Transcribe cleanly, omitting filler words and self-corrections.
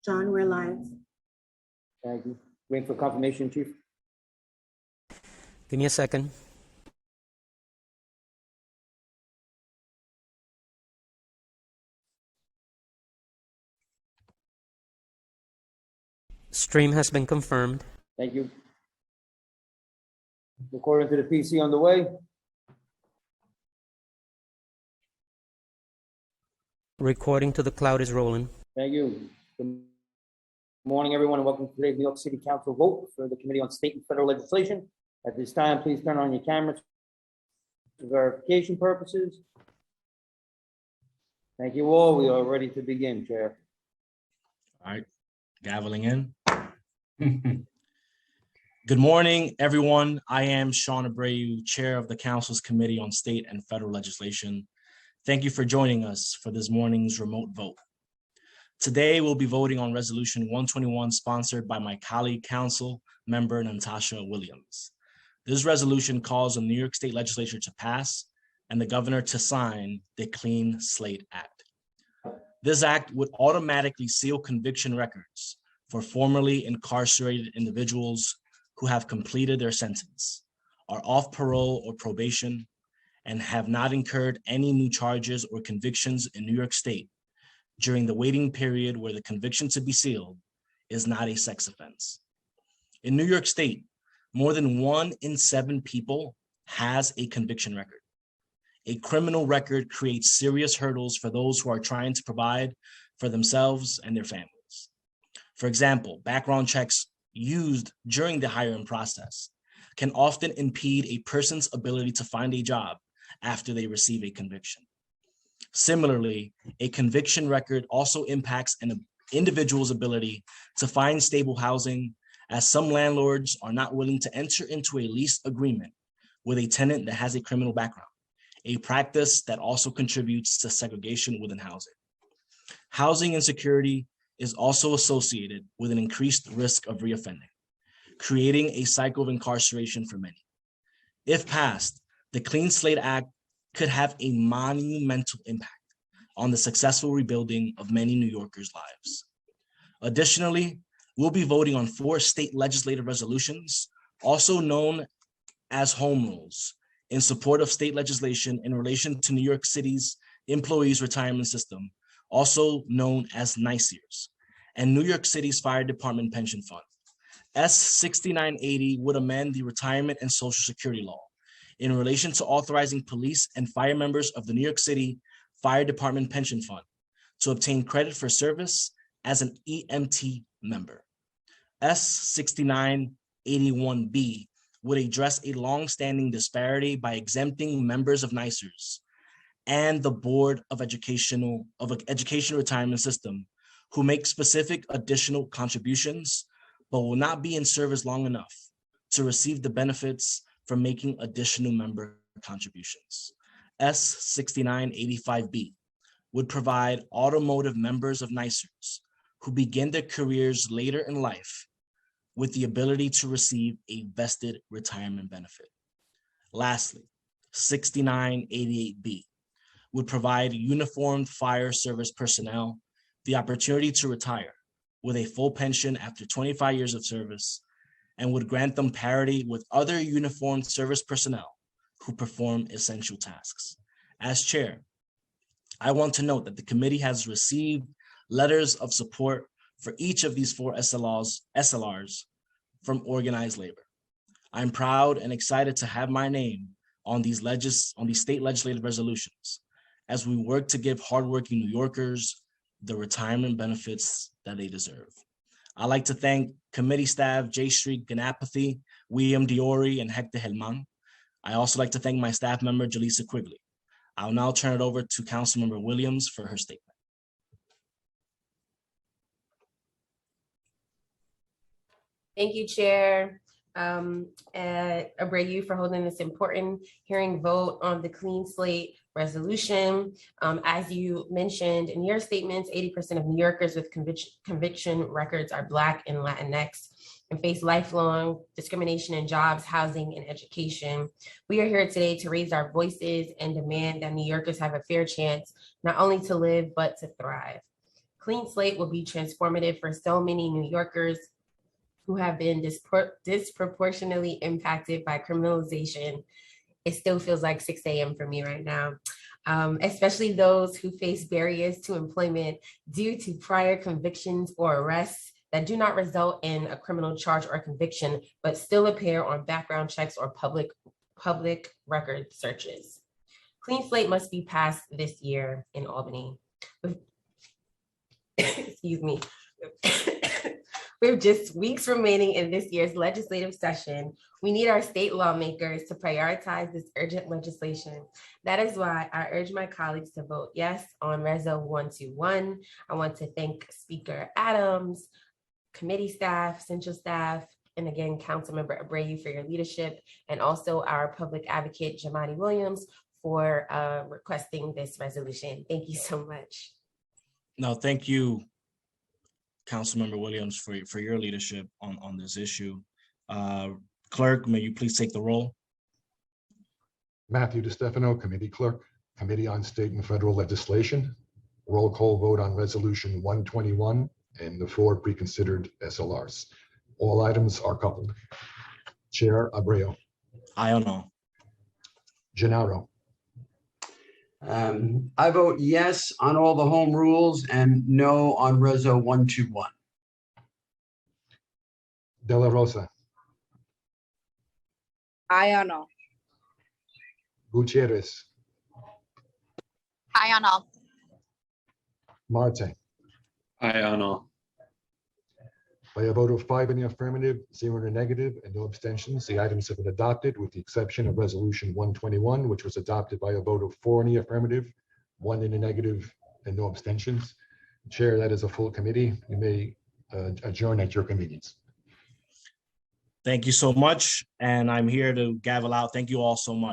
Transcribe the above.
John, we're live. Thank you. Waiting for confirmation, Chief. Give me a second. Stream has been confirmed. Thank you. According to the PC on the way. Recording to the cloud is rolling. Thank you. Good morning, everyone, and welcome to today's New York City Council vote for the Committee on State and Federal Legislation. At this time, please turn on your cameras for verification purposes. Thank you all. We are ready to begin, Chair. All right, gaveling in. Good morning, everyone. I am Sean Abreu, Chair of the Council's Committee on State and Federal Legislation. Thank you for joining us for this morning's remote vote. Today, we'll be voting on Resolution 121, sponsored by my colleague, Council Member Natasha Williams. This resolution calls on the New York State Legislature to pass and the Governor to sign the Clean Slate Act. This act would automatically seal conviction records for formerly incarcerated individuals who have completed their sentence, are off parole or probation, and have not incurred any new charges or convictions in New York State during the waiting period where the conviction to be sealed is not a sex offense. In New York State, more than 1 in 7 people has a conviction record. A criminal record creates serious hurdles for those who are trying to provide for themselves and their families. For example, background checks used during the hiring process can often impede a person's ability to find a job after they receive a conviction. Similarly, a conviction record also impacts an individual's ability to find stable housing, as some landlords are not willing to enter into a lease agreement with a tenant that has a criminal background, a practice that also contributes to segregation within housing. Housing insecurity is also associated with an increased risk of reoffending, creating a cycle of incarceration for many. If passed, the Clean Slate Act could have a monumental impact on the successful rebuilding of many New Yorkers' lives. Additionally, we'll be voting on 4 state legislative resolutions, also known as home rules, in support of state legislation in relation to New York City's Employees Retirement System, also known as NYCC, and New York City's Fire Department Pension Fund. S6980 would amend the Retirement and Social Security Law in relation to authorizing police and fire members of the New York City Fire Department Pension Fund to obtain credit for service as an EMT member. S6981B would address a long-standing disparity by exempting members of NYCC and the Board of Education Retirement System who make specific additional contributions but will not be in service long enough to receive the benefits from making additional member contributions. S6985B would provide automotive members of NYCC who begin their careers later in life with the ability to receive a vested retirement benefit. Lastly, 6988B would provide uniformed fire service personnel the opportunity to retire with a full pension after 25 years of service and would grant them parity with other uniformed service personnel who perform essential tasks. As chair, I want to note that the committee has received letters of support for each of these 4 SLRs from organized labor. I'm proud and excited to have my name on these state legislative resolutions as we work to give hardworking New Yorkers the retirement benefits that they deserve. I'd like to thank committee staff J. Street Ganapathy, William Diori, and Hector Helman. I also like to thank my staff member, Jaleesa Quigley. I'll now turn it over to Councilmember Williams for her statement. Thank you, Chair Abreu, for holding this important hearing vote on the Clean Slate resolution. As you mentioned in your statements, 80% of New Yorkers with conviction records are Black and Latinx and face lifelong discrimination in jobs, housing, and education. We are here today to raise our voices and demand that New Yorkers have a fair chance not only to live, but to thrive. Clean slate will be transformative for so many New Yorkers who have been disproportionately impacted by criminalization. It still feels like 6 a.m. for me right now, especially those who face barriers to employment due to prior convictions or arrests that do not result in a criminal charge or conviction, but still appear on background checks or public record searches. Clean slate must be passed this year in Albany. Excuse me. With just weeks remaining in this year's legislative session, we need our state lawmakers to prioritize this urgent legislation. That is why I urge my colleagues to vote yes on Reso 121. I want to thank Speaker Adams, committee staff, central staff, and again, Councilmember Abreu for your leadership, and also our public advocate, Jamani Williams, for requesting this resolution. Thank you so much. No, thank you, Councilmember Williams, for your leadership on this issue. Clerk, may you please take the roll? Matthew DiStefano, Committee Clerk, Committee on State and Federal Legislation. Roll call vote on Resolution 121 and the 4 pre-considered SLRs. All items are coupled. Chair Abreu. Aye or no? Gennaro. I vote yes on all the home rules and no on Reso 121. Della Rosa. Aye or no? Gutierrez. Aye or no? Marte. Aye or no? By a vote of 5 in the affirmative, 0 in the negative, and no abstentions, the items have been adopted with the exception of Resolution 121, which was adopted by a vote of 4 in the affirmative, 1 in the negative, and no abstentions. Chair, that is a full committee. You may adjourn at your convenience. Thank you so much. And I'm here to gavel out. Thank you all so much.